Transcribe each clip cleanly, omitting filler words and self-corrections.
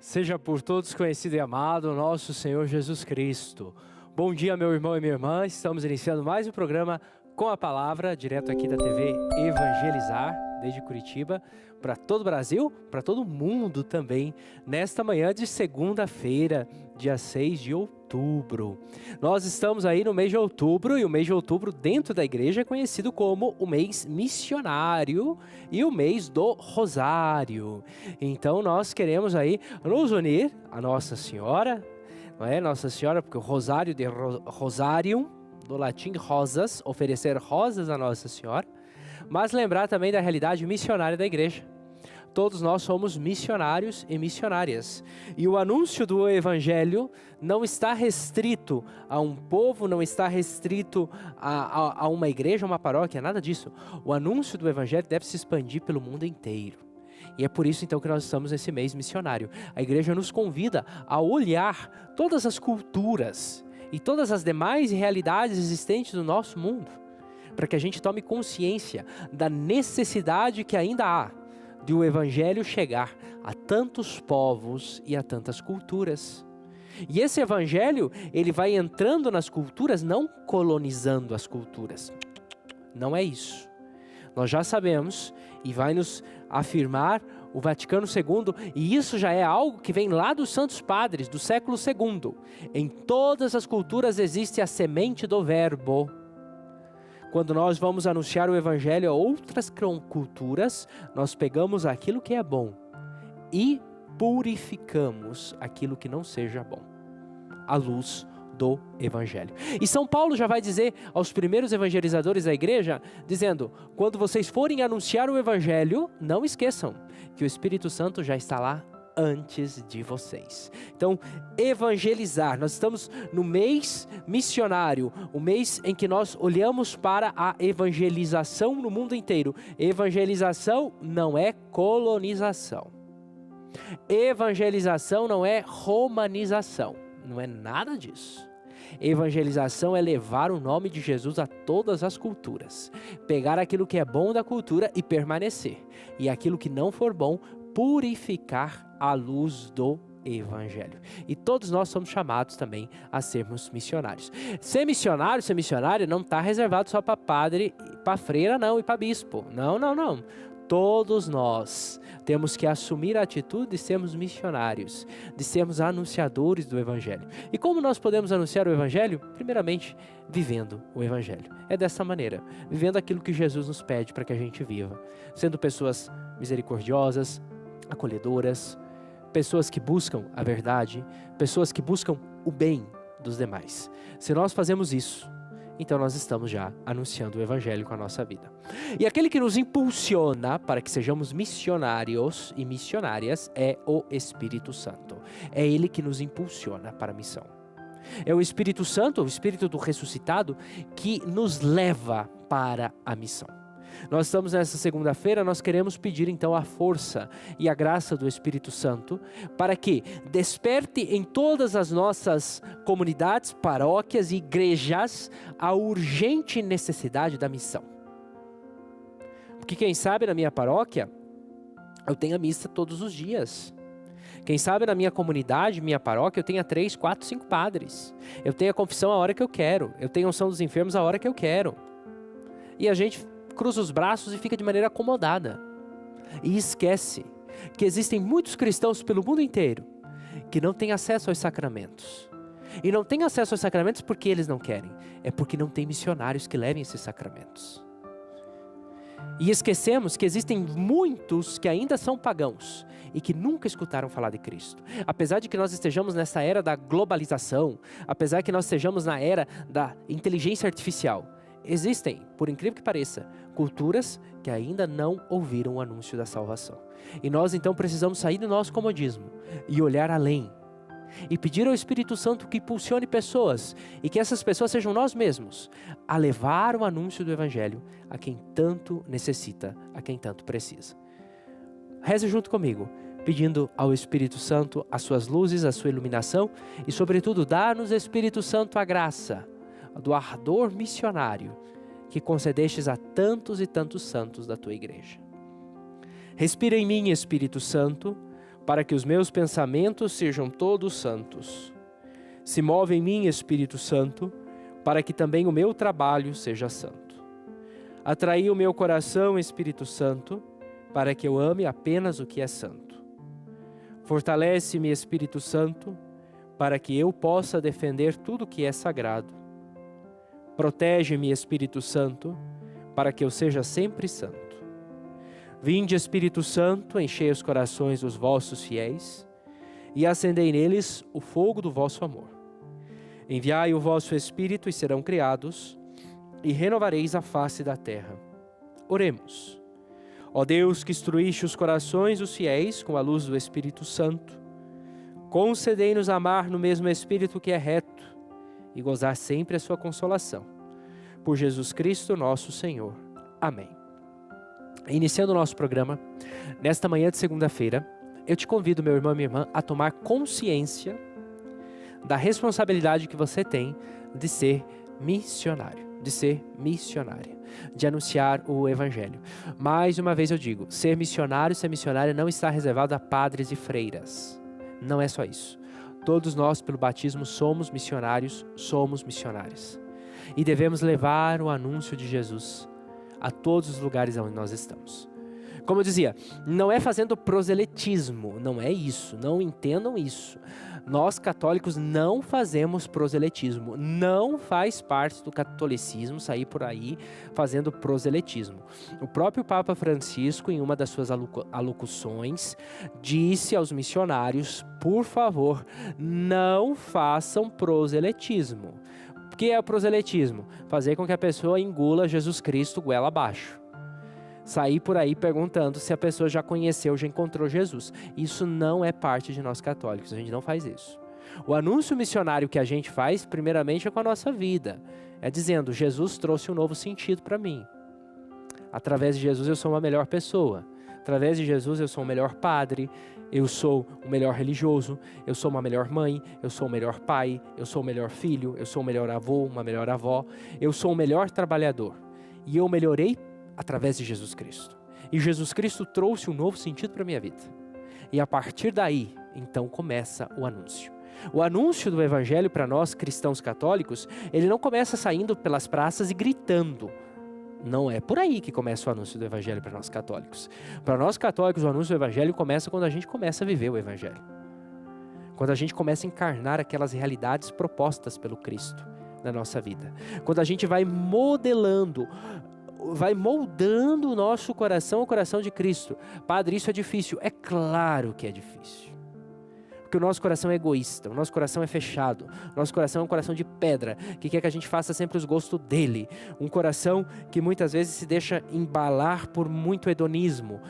Seja por todos conhecido e amado nosso Senhor Jesus Cristo. Bom dia, meu irmão e minha irmã. Estamos iniciando mais um programa com a palavra, direto aqui da TV Evangelizar, desde Curitiba, para todo o Brasil, para todo o mundo também, nesta manhã de segunda-feira, dia 6 de outubro. Nós estamos aí no mês de outubro, e o mês de outubro dentro da igreja é conhecido como o mês missionário e o mês do Rosário. Então nós queremos aí nos unir a Nossa Senhora, não é? Nossa Senhora, porque o Rosário de Rosarium, do latim rosas, oferecer rosas a Nossa Senhora, mas lembrar também da realidade missionária da igreja. Todos nós somos missionários e missionárias. E o anúncio do Evangelho não está restrito a um povo, não está restrito a uma igreja, a uma paróquia, nada disso. O anúncio do Evangelho deve se expandir pelo mundo inteiro. E é por isso então que nós estamos nesse mês missionário. A igreja nos convida a olhar todas as culturas e todas as demais realidades existentes no nosso mundo, para que a gente tome consciência da necessidade que ainda há de o Evangelho chegar a tantos povos e a tantas culturas. E esse Evangelho, ele vai entrando nas culturas, não colonizando as culturas. Não é isso. Nós já sabemos, e vai nos afirmar o Vaticano II, e isso já é algo que vem lá dos Santos Padres, do século II. Em todas as culturas existe a semente do Verbo. Quando nós vamos anunciar o Evangelho a outras culturas, nós pegamos aquilo que é bom e purificamos aquilo que não seja bom, à luz do Evangelho. E São Paulo já vai dizer aos primeiros evangelizadores da igreja, dizendo: quando vocês forem anunciar o Evangelho, não esqueçam que o Espírito Santo já está lá antes de vocês. Então, evangelizar, nós estamos no mês missionário, o mês em que nós olhamos para a evangelização no mundo inteiro. Evangelização não é colonização. Evangelização não é romanização. Não é nada disso. Evangelização é levar o nome de Jesus a todas as culturas. Pegar aquilo que é bom da cultura e permanecer. E aquilo que não for bom, purificar à luz do Evangelho. E todos nós somos chamados também a sermos missionários. Ser missionário, ser missionária não está reservado só para padre, para freira não, e para bispo. Não, não, não. Todos nós temos que assumir a atitude de sermos missionários, de sermos anunciadores do Evangelho. E como nós podemos anunciar o Evangelho? Primeiramente, vivendo o Evangelho. É dessa maneira, vivendo aquilo que Jesus nos pede para que a gente viva. Sendo pessoas misericordiosas, acolhedoras, pessoas que buscam a verdade, pessoas que buscam o bem dos demais. Se nós fazemos isso, então nós estamos já anunciando o Evangelho com a nossa vida. E aquele que nos impulsiona para que sejamos missionários e missionárias é o Espírito Santo. É Ele que nos impulsiona para a missão. É o Espírito Santo, o Espírito do ressuscitado, que nos leva para a missão. Nós estamos nessa segunda-feira, nós queremos pedir então a força e a graça do Espírito Santo para que desperte em todas as nossas comunidades, paróquias e igrejas a urgente necessidade da missão. Porque quem sabe na minha paróquia eu tenho a missa todos os dias. Quem sabe na minha comunidade, minha paróquia, eu tenho 3, 4, 5 padres. Eu tenho a confissão a hora que eu quero. Eu tenho a unção dos enfermos a hora que eu quero. E a gente cruza os braços e fica de maneira acomodada. E esquece que existem muitos cristãos pelo mundo inteiro que não têm acesso aos sacramentos. E não têm acesso aos sacramentos porque eles não querem. É porque não tem missionários que levem esses sacramentos. E esquecemos que existem muitos que ainda são pagãos e que nunca escutaram falar de Cristo. Apesar de que nós estejamos nessa era da globalização, apesar que nós estejamos na era da inteligência artificial, existem, por incrível que pareça, culturas que ainda não ouviram o anúncio da salvação. E nós então precisamos sair do nosso comodismo e olhar além. E pedir ao Espírito Santo que impulsione pessoas e que essas pessoas sejam nós mesmos a levar o anúncio do Evangelho a quem tanto necessita, a quem tanto precisa. Reze junto comigo, pedindo ao Espírito Santo as suas luzes, a sua iluminação e sobretudo dá-nos, Espírito Santo, a graça do ardor missionário que concedestes a tantos e tantos santos da tua igreja. Respira em mim, Espírito Santo, para que os meus pensamentos sejam todos santos. Se move em mim, Espírito Santo, para que também o meu trabalho seja santo. Atrai o meu coração, Espírito Santo, para que eu ame apenas o que é santo. Fortalece-me, Espírito Santo, para que eu possa defender tudo o que é sagrado. Protege-me, Espírito Santo, para que eu seja sempre santo. Vinde, Espírito Santo, enchei os corações dos vossos fiéis e acendei neles o fogo do vosso amor. Enviai o vosso Espírito e serão criados, e renovareis a face da terra. Oremos. Ó Deus, que instruíste os corações dos fiéis com a luz do Espírito Santo, concedei-nos amar no mesmo Espírito que é reto e gozar sempre a sua consolação. Por Jesus Cristo, nosso Senhor. Amém. Iniciando o nosso programa, nesta manhã de segunda-feira, eu te convido, meu irmão e minha irmã, a tomar consciência da responsabilidade que você tem de ser missionário, de ser missionária, de anunciar o Evangelho. Mais uma vez eu digo, ser missionária não está reservado a padres e freiras. Não é só isso. Todos nós, pelo batismo, somos missionários, somos missionárias. E devemos levar o anúncio de Jesus a todos os lugares onde nós estamos. Como eu dizia, não é fazendo proselitismo, não é isso, não entendam isso. Nós católicos não fazemos proselitismo, não faz parte do catolicismo sair por aí fazendo proselitismo. O próprio Papa Francisco, em uma das suas alocuções, disse aos missionários, por favor, não façam proselitismo. O que é o proselitismo? Fazer com que a pessoa engula Jesus Cristo goela abaixo. Sair por aí perguntando se a pessoa já conheceu, já encontrou Jesus. Isso não é parte de nós católicos, a gente não faz isso. O anúncio missionário que a gente faz, primeiramente, é com a nossa vida. É dizendo, Jesus trouxe um novo sentido para mim. Através de Jesus eu sou uma melhor pessoa. Através de Jesus eu sou um melhor padre, eu sou o melhor religioso, eu sou uma melhor mãe, eu sou o melhor pai, eu sou o melhor filho, eu sou o melhor avô, uma melhor avó, eu sou o melhor trabalhador. E eu melhorei através de Jesus Cristo. E Jesus Cristo trouxe um novo sentido para a minha vida. E a partir daí, então começa o anúncio. O anúncio do Evangelho para nós cristãos católicos, ele não começa saindo pelas praças e gritando. Não é por aí que começa o anúncio do Evangelho para nós católicos. Para nós católicos, o anúncio do Evangelho começa quando a gente começa a viver o Evangelho. Quando a gente começa a encarnar aquelas realidades propostas pelo Cristo na nossa vida. Quando a gente vai modelando, vai moldando o nosso coração, o coração de Cristo. Padre, isso é difícil. É claro que é difícil. Porque o nosso coração é egoísta, o nosso coração é fechado, o nosso coração é um coração de pedra, que quer que a gente faça sempre os gostos dele. Um coração que muitas vezes se deixa embalar por muito hedonismo,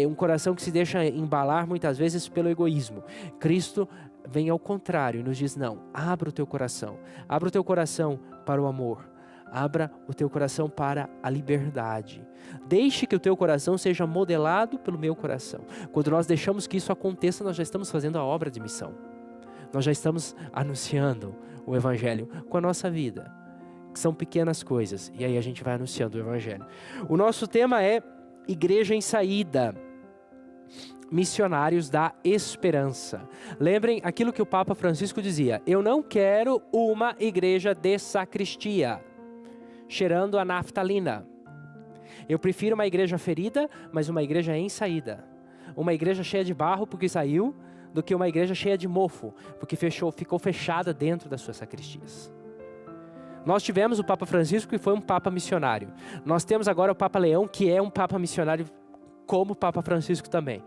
um coração que se deixa embalar muitas vezes pelo egoísmo. Cristo vem ao contrário e nos diz, não, abra o teu coração para o amor. Abra o teu coração para a liberdade. Deixe que o teu coração seja modelado pelo meu coração. Quando nós deixamos que isso aconteça, nós já estamos fazendo a obra de missão. Nós já estamos anunciando o Evangelho com a nossa vida. Que são pequenas coisas. E aí a gente vai anunciando o Evangelho. O nosso tema é Igreja em Saída. Missionários da Esperança. Lembrem aquilo que o Papa Francisco dizia. Eu não quero uma igreja de sacristia, cheirando a naftalina. Eu prefiro uma igreja ferida, mas uma igreja em saída. Uma igreja cheia de barro porque saiu, do que uma igreja cheia de mofo, porque ficou fechada dentro das suas sacristias. Nós tivemos o Papa Francisco, que foi um Papa missionário. Nós temos agora o Papa Leão, que é um Papa missionário, como o Papa Francisco também.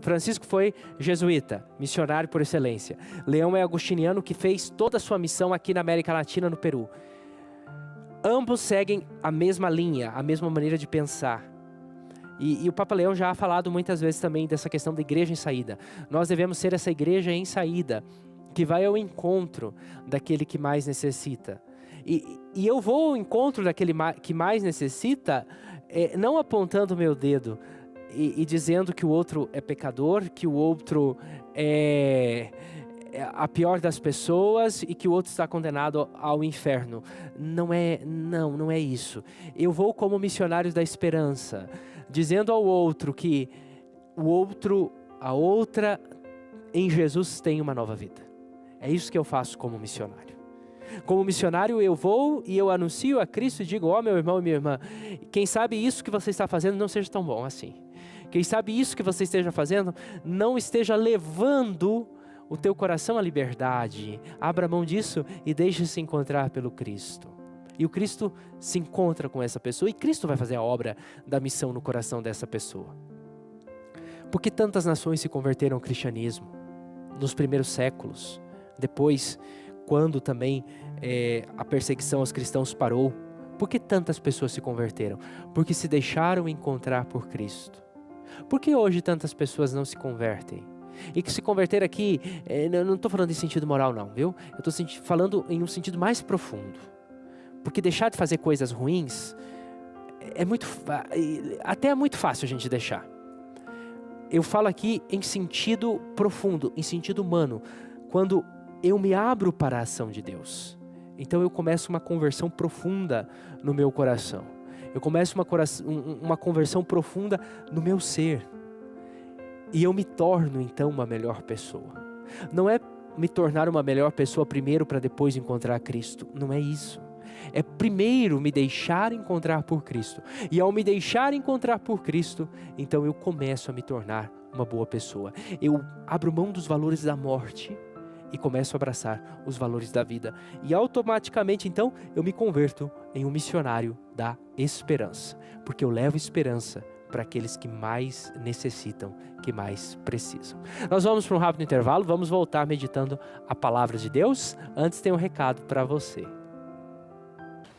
Francisco foi jesuíta, missionário por excelência. Leão é agostiniano, que fez toda a sua missão aqui na América Latina, no Peru. Ambos seguem a mesma linha, a mesma maneira de pensar. E o Papa Leão já ha falado muitas vezes também dessa questão da igreja em saída. Nós devemos ser essa igreja em saída, que vai ao encontro daquele que mais necessita. E eu vou ao encontro daquele que mais necessita, não apontando o meu dedo e dizendo que o outro é pecador, que o outro é a pior das pessoas e que o outro está condenado ao inferno. Não é isso. Eu vou como missionários da esperança, dizendo ao outro que a outra em Jesus têm uma nova vida. É isso que eu faço como missionário. Como missionário eu vou e eu anuncio a Cristo e digo, ó, meu irmão e minha irmã, quem sabe isso que você está fazendo não seja tão bom assim. Quem sabe isso que você esteja fazendo não esteja levando o teu coração à liberdade. Abra mão disso e deixe-se encontrar pelo Cristo. E o Cristo se encontra com essa pessoa e Cristo vai fazer a obra da missão no coração dessa pessoa. Por que tantas nações se converteram ao cristianismo nos primeiros séculos? Depois, quando também a perseguição aos cristãos parou, por que tantas pessoas se converteram? Porque se deixaram encontrar por Cristo. Por que hoje tantas pessoas não se convertem? E que se converter aqui, eu não estou falando em sentido moral não, viu? Eu estou falando em um sentido mais profundo. Porque deixar de fazer coisas ruins, até é muito fácil a gente deixar. Eu falo aqui em sentido profundo, em sentido humano, quando eu me abro para a ação de Deus. Então eu começo uma conversão profunda no meu coração. Eu começo uma conversão profunda no meu ser. E eu me torno então uma melhor pessoa. Não é me tornar uma melhor pessoa primeiro para depois encontrar Cristo. Não é isso. É primeiro me deixar encontrar por Cristo. E ao me deixar encontrar por Cristo, então eu começo a me tornar uma boa pessoa. Eu abro mão dos valores da morte e começo a abraçar os valores da vida. E automaticamente então eu me converto em um missionário da esperança. Porque eu levo esperança para aqueles que mais necessitam, que mais precisam. Nós vamos para um rápido intervalo, vamos voltar meditando a palavra de Deus. Antes tem um recado para você.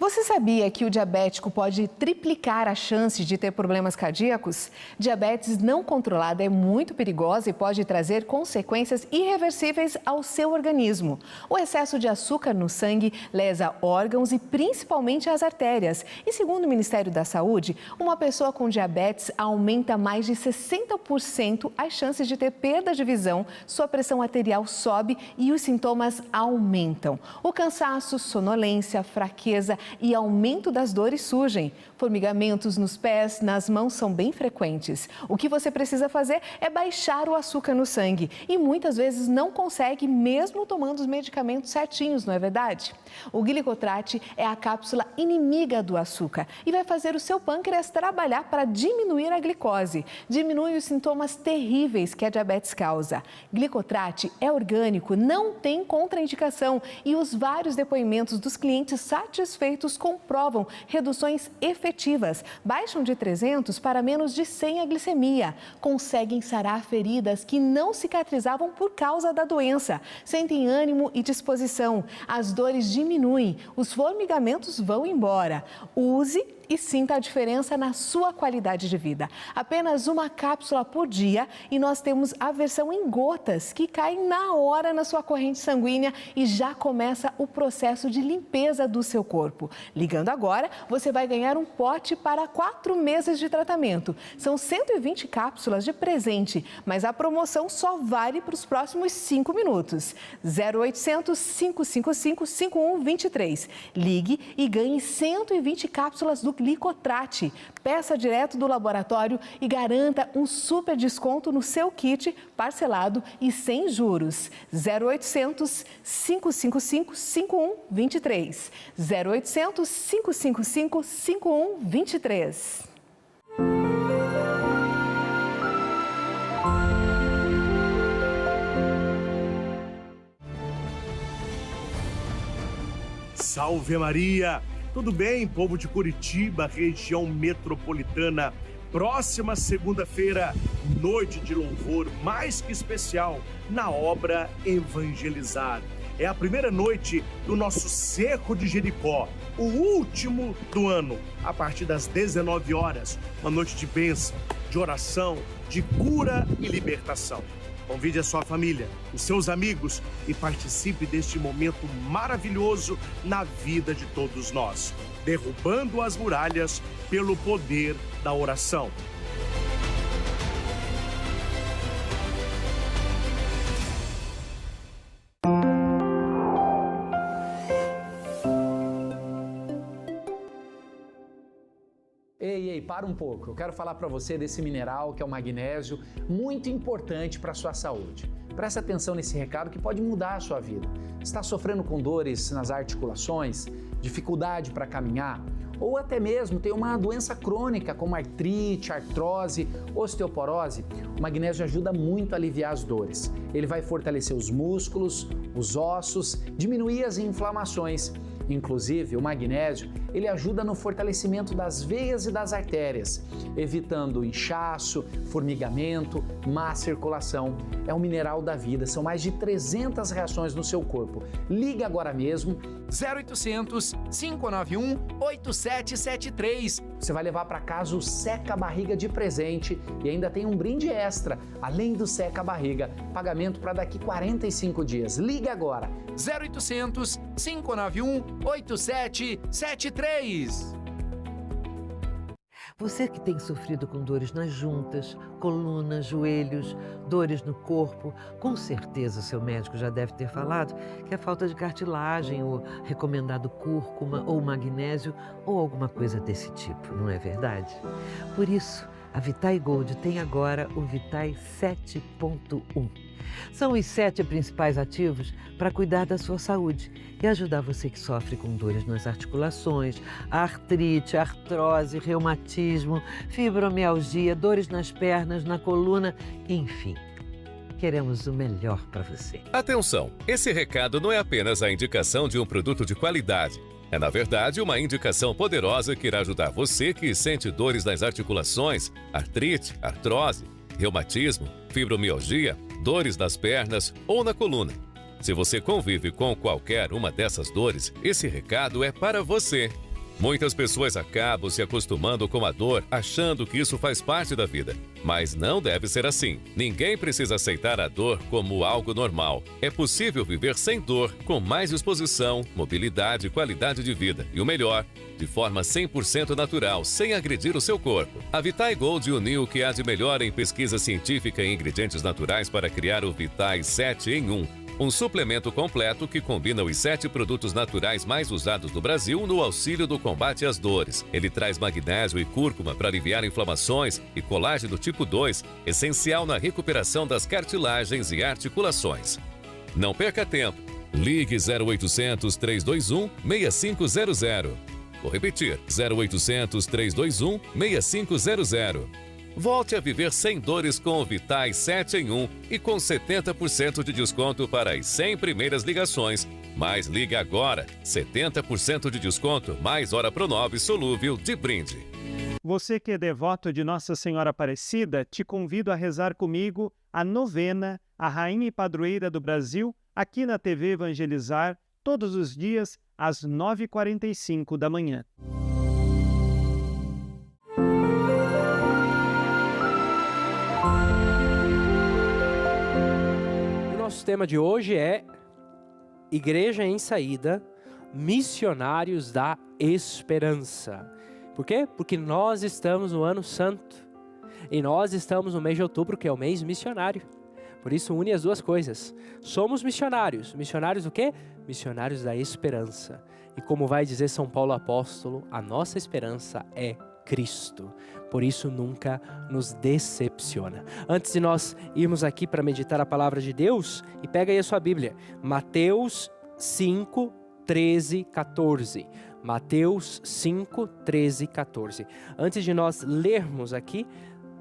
Você sabia que o diabético pode triplicar as chances de ter problemas cardíacos? Diabetes não controlada é muito perigosa e pode trazer consequências irreversíveis ao seu organismo. O excesso de açúcar no sangue lesa órgãos e principalmente as artérias. E segundo o Ministério da Saúde, uma pessoa com diabetes aumenta mais de 60% as chances de ter perda de visão, sua pressão arterial sobe e os sintomas aumentam. O cansaço, sonolência, fraqueza e aumento das dores surgem. Formigamentos nos pés, nas mãos são bem frequentes. O que você precisa fazer é baixar o açúcar no sangue e muitas vezes não consegue mesmo tomando os medicamentos certinhos, não é verdade? O glicotrate é a cápsula inimiga do açúcar e vai fazer o seu pâncreas trabalhar para diminuir a glicose. Diminui os sintomas terríveis que a diabetes causa. Glicotrate é orgânico, não tem contraindicação e os vários depoimentos dos clientes satisfeitos comprovam reduções efetivas. Baixam de 300 para menos de 100 a glicemia. Conseguem sarar feridas que não cicatrizavam por causa da doença. Sentem ânimo e disposição. As dores diminuem. Os formigamentos vão embora. Use e sinta a diferença na sua qualidade de vida. Apenas uma cápsula por dia e nós temos a versão em gotas que cai na hora na sua corrente sanguínea e já começa o processo de limpeza do seu corpo. Ligando agora, você vai ganhar um pote para 4 meses de tratamento. São 120 cápsulas de presente, mas a promoção só vale para os próximos 5 minutos. 0800 555 5123. Ligue e ganhe 120 cápsulas do Glicotrate. Peça direto do laboratório e garanta um super desconto no seu kit, parcelado e sem juros. 0800 555 5123. 0800 555 5123. Salve Maria! Tudo bem, povo de Curitiba, região metropolitana? Próxima segunda-feira, noite de louvor mais que especial na obra Evangelizar. É a primeira noite do nosso Cerco de Jericó, o último do ano, a partir das 19 horas. Uma noite de bênção, de oração, de cura e libertação. Convide a sua família, os seus amigos e participe deste momento maravilhoso na vida de todos nós, derrubando as muralhas pelo poder da oração. Ei, para um pouco. Eu quero falar para você desse mineral que é o magnésio, muito importante para a sua saúde. Preste atenção nesse recado que pode mudar a sua vida. Está sofrendo com dores nas articulações, dificuldade para caminhar, ou até mesmo tem uma doença crônica como artrite, artrose, osteoporose? O magnésio ajuda muito a aliviar as dores. Ele vai fortalecer os músculos, os ossos, diminuir as inflamações. Inclusive, o magnésio, ele ajuda no fortalecimento das veias e das artérias, evitando inchaço, formigamento, má circulação. É um mineral da vida, são mais de 300 reações no seu corpo. Ligue agora mesmo, 0800 591 8773. Você vai levar para casa o seca-barriga de presente e ainda tem um brinde extra, além do seca-barriga. Pagamento para daqui 45 dias. Ligue agora, 0800 591 8773. Você que tem sofrido com dores nas juntas, coluna, joelhos, dores no corpo, com certeza seu médico já deve ter falado que é falta de cartilagem ou recomendado cúrcuma ou magnésio ou alguma coisa desse tipo, não é verdade? Por isso, a Vitai Gold tem agora o Vitai 7.1. São os 7 principais ativos para cuidar da sua saúde e ajudar você que sofre com dores nas articulações, artrite, artrose, reumatismo, fibromialgia, dores nas pernas, na coluna, enfim. Queremos o melhor para você. Atenção! Esse recado não é apenas a indicação de um produto de qualidade. É, na verdade, uma indicação poderosa que irá ajudar você que sente dores nas articulações, artrite, artrose, reumatismo, fibromialgia, dores nas pernas ou na coluna. Se você convive com qualquer uma dessas dores, esse recado é para você. Muitas pessoas acabam se acostumando com a dor, achando que isso faz parte da vida. Mas não deve ser assim. Ninguém precisa aceitar a dor como algo normal. É possível viver sem dor, com mais disposição, mobilidade e qualidade de vida. E o melhor, de forma 100% natural, sem agredir o seu corpo. A Vitai Gold uniu o que há de melhor em pesquisa científica e ingredientes naturais para criar o Vitai 7 em 1. Um suplemento completo que combina os 7 produtos naturais mais usados no Brasil no auxílio do combate às dores. Ele traz magnésio e cúrcuma para aliviar inflamações e colágeno tipo 2, essencial na recuperação das cartilagens e articulações. Não perca tempo. Ligue 0800 321 6500. Vou repetir, 0800 321 6500. Volte a viver sem dores com o Vitai 7 em 1 e com 70% de desconto para as 100 primeiras ligações. Mas liga agora, 70% de desconto, mais hora Pronove solúvel de brinde. Você que é devoto de Nossa Senhora Aparecida, te convido a rezar comigo a novena, a Rainha e Padroeira do Brasil, aqui na TV Evangelizar, todos os dias, às 9h45 da manhã. Nosso tema de hoje é Igreja em Saída, Missionários da Esperança. Por quê? Porque nós estamos no Ano Santo e nós estamos no mês de outubro, que é o mês missionário. Por isso une as duas coisas. Somos missionários. Missionários do quê? Missionários da esperança. E como vai dizer São Paulo Apóstolo, a nossa esperança é Cristo. Por isso nunca nos decepciona. Antes de nós irmos aqui para meditar a palavra de Deus, e pega aí a sua Bíblia, Mateus 5, 13, 14. Mateus 5, 13, 14. Antes de nós lermos aqui,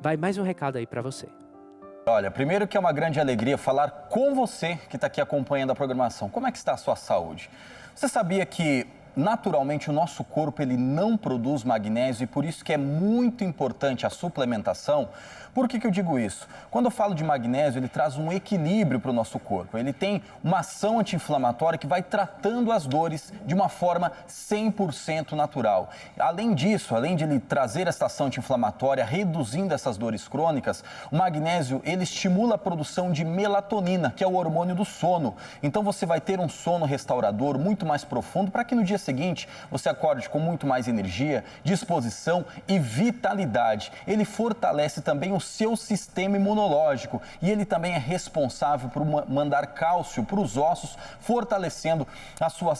vai mais um recado aí para você. Olha, primeiro que é uma grande alegria falar com você que está aqui acompanhando a programação. Como é que está a sua saúde? Você sabia que naturalmente o nosso corpo ele não produz magnésio e por isso que é muito importante a suplementação? Por que eu digo isso? Quando eu falo de magnésio, ele traz um equilíbrio para o nosso corpo. Ele tem uma ação anti-inflamatória que vai tratando as dores de uma forma 100% natural. Além disso, além de ele trazer essa ação anti-inflamatória, reduzindo essas dores crônicas, o magnésio ele estimula a produção de melatonina, que é o hormônio do sono. Então você vai ter um sono restaurador muito mais profundo para que no dia seguinte você acorde com muito mais energia, disposição e vitalidade. Ele fortalece também o seu sistema imunológico e ele também é responsável por mandar cálcio para os ossos, fortalecendo a sua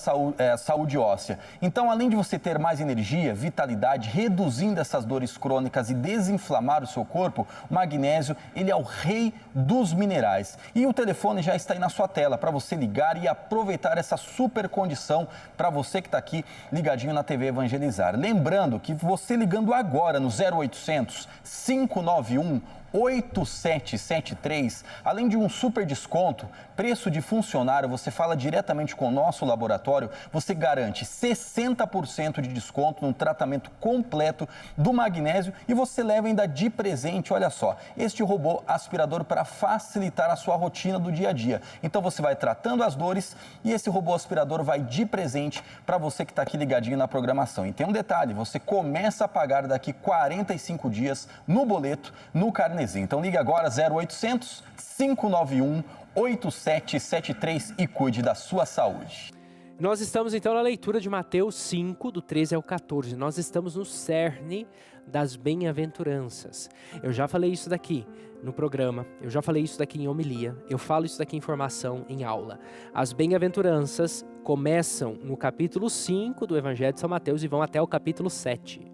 saúde óssea. Então, além de você ter mais energia, vitalidade, reduzindo essas dores crônicas e desinflamar o seu corpo, o magnésio, ele é o rei dos minerais. E o telefone já está aí na sua tela para você ligar e aproveitar essa super condição para você que está aqui ligadinho na TV Evangelizar. Lembrando que você ligando agora no 0800 591 8773, além de um super desconto, preço de funcionário, você fala diretamente com o nosso laboratório, você garante 60% de desconto no tratamento completo do magnésio e você leva ainda de presente, olha só, este robô aspirador para facilitar a sua rotina do dia a dia. Então você vai tratando as dores e esse robô aspirador vai de presente para você que está aqui ligadinho na programação. E tem um detalhe, você começa a pagar daqui 45 dias no boleto, no carnezinho. Então ligue agora 0800 591 8773 e cuide da sua saúde. Nós estamos então na leitura de Mateus 5, do 13 ao 14. Nós estamos no cerne das bem-aventuranças. Eu já falei isso daqui no programa, eu já falei isso daqui em homilia, eu falo isso daqui em formação, em aula. As bem-aventuranças começam no capítulo 5 do Evangelho de São Mateus e vão até o capítulo 7.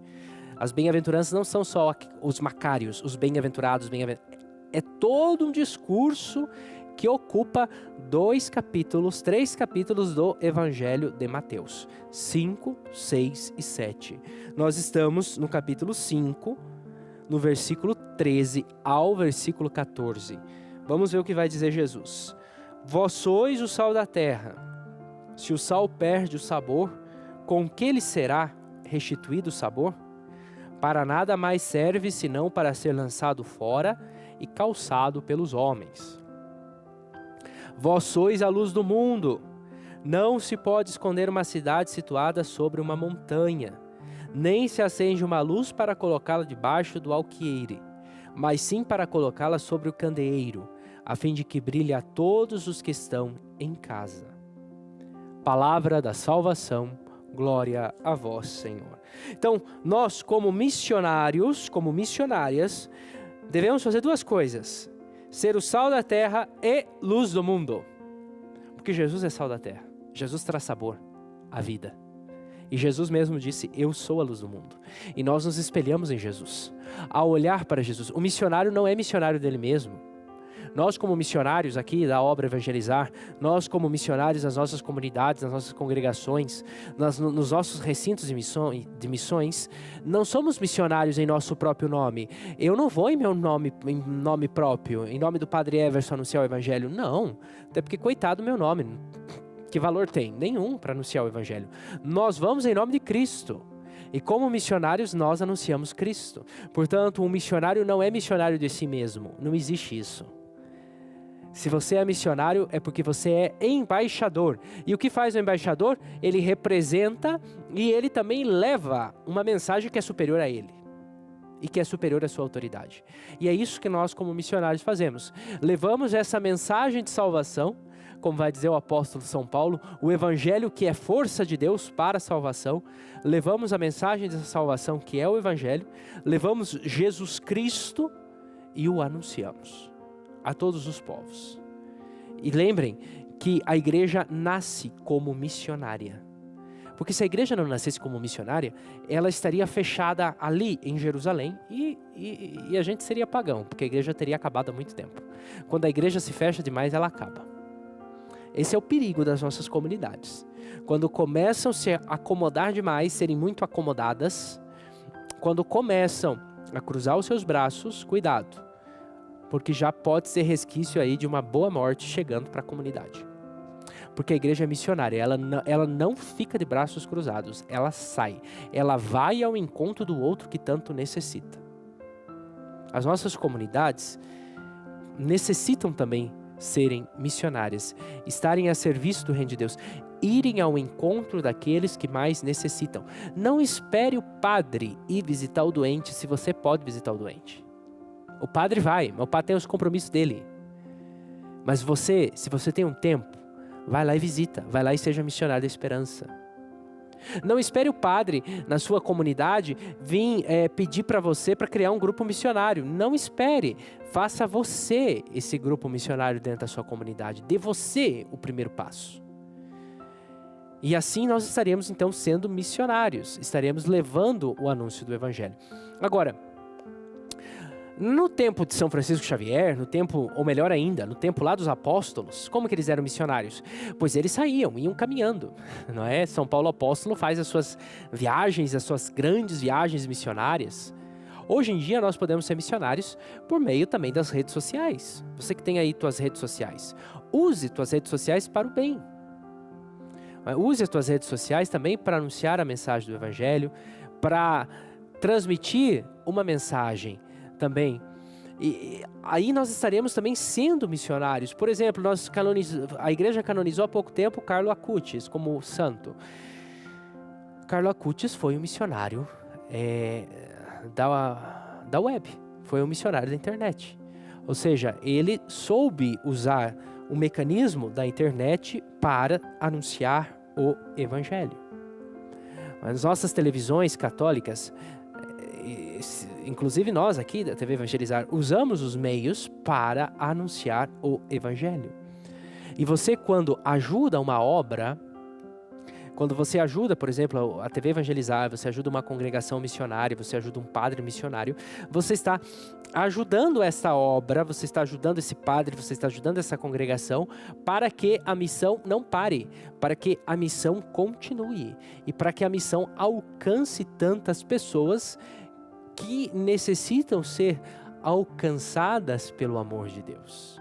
As bem-aventuranças não são só os macários, os bem-aventurados, é todo um discurso que ocupa 3 capítulos do Evangelho de Mateus, 5, 6 e 7. Nós estamos no capítulo 5, no versículo 13 ao versículo 14. Vamos ver o que vai dizer Jesus. Vós sois o sal da terra. Se o sal perde o sabor, com que lhe será restituído o sabor? Para nada mais serve senão para ser lançado fora e calçado pelos homens. Vós sois a luz do mundo. Não se pode esconder uma cidade situada sobre uma montanha, nem se acende uma luz para colocá-la debaixo do alqueire, mas sim para colocá-la sobre o candeeiro, a fim de que brilhe a todos os que estão em casa. Palavra da salvação. Glória a vós, Senhor. Então, nós como missionários, como missionárias, devemos fazer 2 coisas. Ser o sal da terra e luz do mundo. Porque Jesus é sal da terra. Jesus traz sabor à vida. E Jesus mesmo disse, eu sou a luz do mundo. E nós nos espelhamos em Jesus. Ao olhar para Jesus, o missionário não é missionário dele mesmo. Nós como missionários aqui da obra Evangelizar, nós como missionários nas nossas comunidades, nas nossas congregações, nos nossos recintos de missões, não somos missionários em nosso próprio nome. Eu não vou em nome próprio, em nome do Padre Everson anunciar o Evangelho. Não, até porque coitado do meu nome. Que valor tem? Nenhum para anunciar o Evangelho. Nós vamos em nome de Cristo. E como missionários nós anunciamos Cristo. Portanto, um missionário não é missionário de si mesmo. Não existe isso. Se você é missionário, é porque você é embaixador. E o que faz o embaixador? Ele representa e ele também leva uma mensagem que é superior a ele. E que é superior à sua autoridade. E é isso que nós como missionários fazemos. Levamos essa mensagem de salvação, como vai dizer o apóstolo São Paulo, o evangelho que é força de Deus para a salvação. Levamos a mensagem dessa salvação que é o evangelho. Levamos Jesus Cristo e o anunciamos a todos os povos. E lembrem que a igreja nasce como missionária. Porque se a igreja não nascesse como missionária, ela estaria fechada ali em Jerusalém e a gente seria pagão, porque a igreja teria acabado há muito tempo. Quando a igreja se fecha demais, ela acaba. Esse é o perigo das nossas comunidades. Quando começam a se acomodar demais, serem muito acomodadas, quando começam a cruzar os seus braços, cuidado. Porque já pode ser resquício aí de uma boa morte chegando para a comunidade. Porque a igreja é missionária, ela não fica de braços cruzados, ela sai, ela vai ao encontro do outro que tanto necessita. As nossas comunidades necessitam também serem missionárias, estarem a serviço do reino de Deus, irem ao encontro daqueles que mais necessitam. Não espere o padre ir visitar o doente se você pode visitar o doente. O padre vai, mas o padre tem os compromissos dele. Mas você, se você tem um tempo, vai lá e visita, vai lá e seja missionário da esperança. Não espere o padre na sua comunidade vir pedir para você para criar um grupo missionário. Não espere. Faça você esse grupo missionário dentro da sua comunidade. Dê você o primeiro passo. E assim nós estaremos então sendo missionários. Estaremos levando o anúncio do Evangelho. Agora, no tempo de São Francisco Xavier, no tempo, ou melhor ainda, no tempo lá dos apóstolos, como que eles eram missionários? Pois eles iam caminhando, não é? São Paulo apóstolo faz as suas viagens, as suas grandes viagens missionárias. Hoje em dia nós podemos ser missionários por meio também das redes sociais. Você que tem aí tuas redes sociais, use tuas redes sociais para o bem. Use as tuas redes sociais também para anunciar a mensagem do Evangelho, para transmitir uma mensagem também. E aí nós estaremos também sendo missionários. Por exemplo, a igreja canonizou há pouco tempo Carlo Acutis como santo. Carlo Acutis foi um missionário da web, foi um missionário da internet. Ou seja, ele soube usar o mecanismo da internet para anunciar o Evangelho. As nossas televisões católicas, inclusive nós aqui da TV Evangelizar, usamos os meios para anunciar o Evangelho. E você, quando ajuda uma obra, quando você ajuda, por exemplo, a TV Evangelizar, você ajuda uma congregação missionária, você ajuda um padre missionário, você está ajudando essa obra, você está ajudando esse padre, você está ajudando essa congregação para que a missão não pare, para que a missão continue e para que a missão alcance tantas pessoas que necessitam ser alcançadas pelo amor de Deus.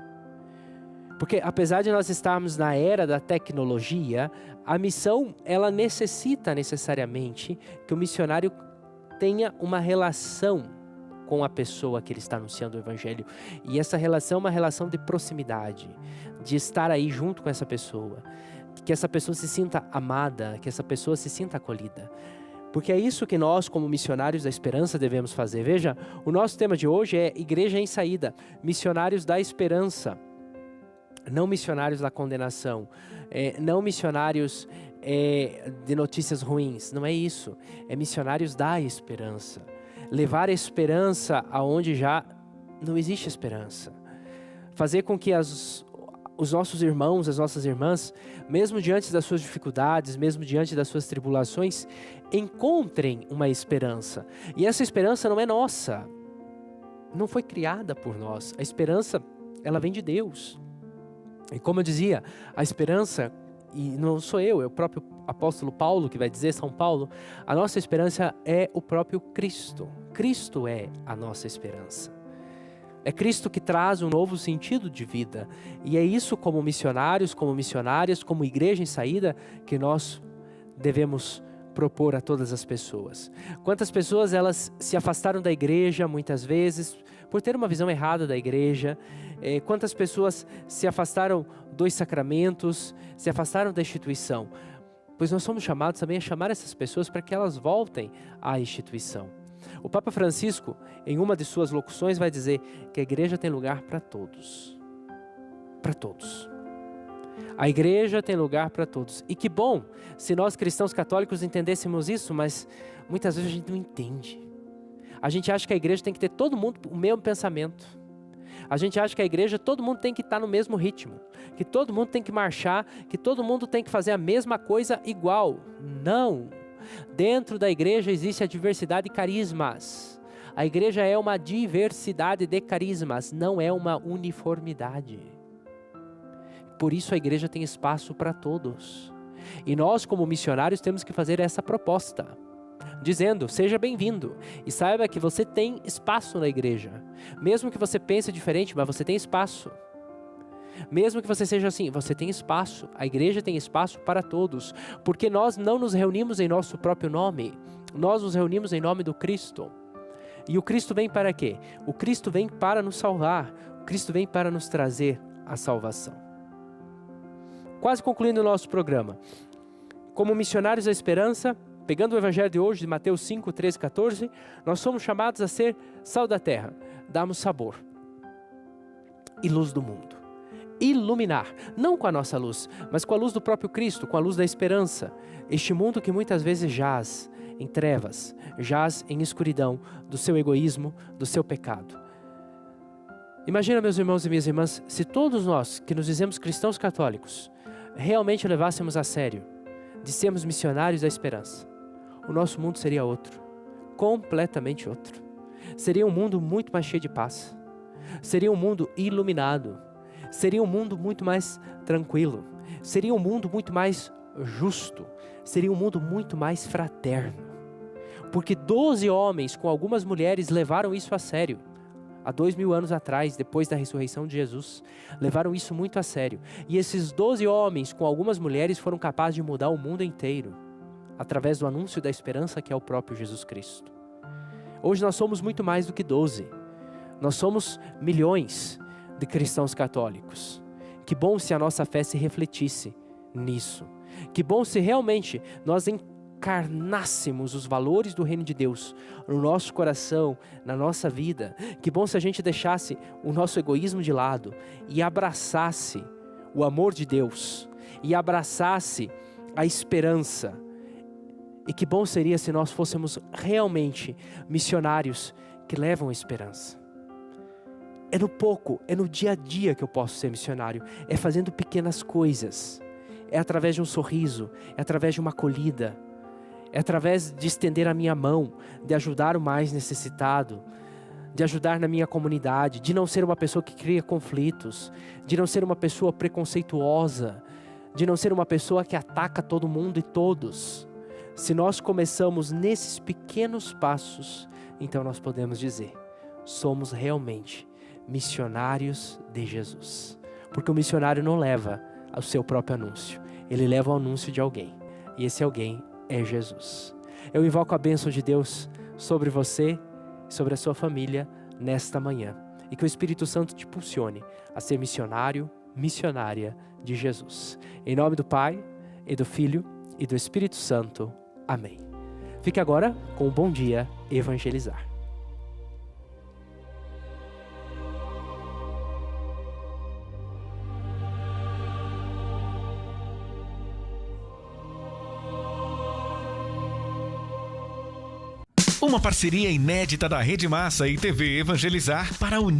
Porque apesar de nós estarmos na era da tecnologia, a missão, ela necessita necessariamente que o missionário tenha uma relação com a pessoa que ele está anunciando o Evangelho. E essa relação é uma relação de proximidade, de estar aí junto com essa pessoa, que essa pessoa se sinta amada, que essa pessoa se sinta acolhida. Porque é isso que nós, como missionários da esperança, devemos fazer. Veja, o nosso tema de hoje é Igreja em Saída, missionários da esperança. Não missionários da condenação, não missionários de notícias ruins, não é isso. É missionários da esperança. Levar a esperança aonde já não existe esperança. Fazer com que os nossos irmãos, as nossas irmãs, mesmo diante das suas dificuldades, mesmo diante das suas tribulações, encontrem uma esperança. E essa esperança não é nossa, não foi criada por nós. A esperança, ela vem de Deus. E como eu dizia, a esperança, e não sou eu, é o próprio apóstolo Paulo que vai dizer, São Paulo, a nossa esperança é o próprio Cristo. Cristo é a nossa esperança. É Cristo que traz um novo sentido de vida. E é isso, como missionários, como missionárias, como igreja em saída, que nós devemos propor a todas as pessoas. Quantas pessoas elas se afastaram da igreja muitas vezes por ter uma visão errada da igreja. Quantas pessoas se afastaram dos sacramentos, se afastaram da instituição. Pois nós somos chamados também a chamar essas pessoas para que elas voltem à instituição. O Papa Francisco, em uma de suas locuções, vai dizer que a igreja tem lugar para todos. Para todos. A igreja tem lugar para todos. E que bom se nós cristãos católicos entendêssemos isso, mas muitas vezes a gente não entende. A gente acha que a igreja tem que ter todo mundo o mesmo pensamento. A gente acha que a igreja, todo mundo tem que estar no mesmo ritmo, que todo mundo tem que marchar, que todo mundo tem que fazer a mesma coisa igual. Não! Dentro da igreja existe a diversidade de carismas. A igreja é uma diversidade de carismas, não é uma uniformidade. Por isso a igreja tem espaço para todos. E nós, como missionários, temos que fazer essa proposta, dizendo, seja bem-vindo e saiba que você tem espaço na igreja. Mesmo que você pense diferente, mas você tem espaço. Mesmo que você seja assim, você tem espaço. A igreja tem espaço para todos, porque nós não nos reunimos em nosso próprio nome. Nós nos reunimos em nome do Cristo. E o Cristo vem para quê? O Cristo vem para nos salvar. O Cristo vem para nos trazer a salvação. Quase concluindo o nosso programa. Como missionários da esperança, pegando o evangelho de hoje, de Mateus 5, 13, 14, nós somos chamados a ser sal da terra, darmos sabor e luz do mundo. iluminar, não com a nossa luz, mas com a luz do próprio Cristo, com a luz da esperança. Este mundo que muitas vezes jaz em trevas, jaz em escuridão do seu egoísmo, do seu pecado. Imagina, meus irmãos e minhas irmãs, se todos nós que nos dizemos cristãos católicos realmente levássemos a sério de sermos missionários da esperança, o nosso mundo seria outro, completamente outro. Seria um mundo muito mais cheio de paz, seria um mundo iluminado, seria um mundo muito mais tranquilo, seria um mundo muito mais justo, seria um mundo muito mais fraterno. Porque 12 homens com algumas mulheres levaram isso a sério. Há 2000 anos atrás, depois da ressurreição de Jesus, levaram isso muito a sério. E esses 12 homens com algumas mulheres foram capazes de mudar o mundo inteiro, através do anúncio da esperança que é o próprio Jesus Cristo. Hoje nós somos muito mais do que 12. Nós somos milhões de cristãos católicos. Que bom se a nossa fé se refletisse nisso. Que bom se realmente nós encarnássemos os valores do reino de Deus no nosso coração, na nossa vida. Que bom se a gente deixasse o nosso egoísmo de lado e abraçasse o amor de Deus e abraçasse a esperança. E que bom seria se nós fôssemos realmente missionários que levam a esperança. É no pouco, é no dia a dia que eu posso ser missionário, é fazendo pequenas coisas, é através de um sorriso, é através de uma acolhida, é através de estender a minha mão, de ajudar o mais necessitado, de ajudar na minha comunidade, de não ser uma pessoa que cria conflitos, de não ser uma pessoa preconceituosa, de não ser uma pessoa que ataca todo mundo e todos. Se nós começamos nesses pequenos passos, então nós podemos dizer, somos realmente missionários de Jesus. Porque o missionário não leva o seu próprio anúncio, ele leva o anúncio de alguém, e esse alguém é Jesus. Eu invoco a bênção de Deus sobre você, sobre a sua família nesta manhã, e que o Espírito Santo te impulsione a ser missionário, missionária de Jesus. Em nome do Pai, e do Filho, e do Espírito Santo. Amém. Fique agora com o Bom Dia Evangelizar. Uma parceria inédita da Rede Massa e TV Evangelizar para unir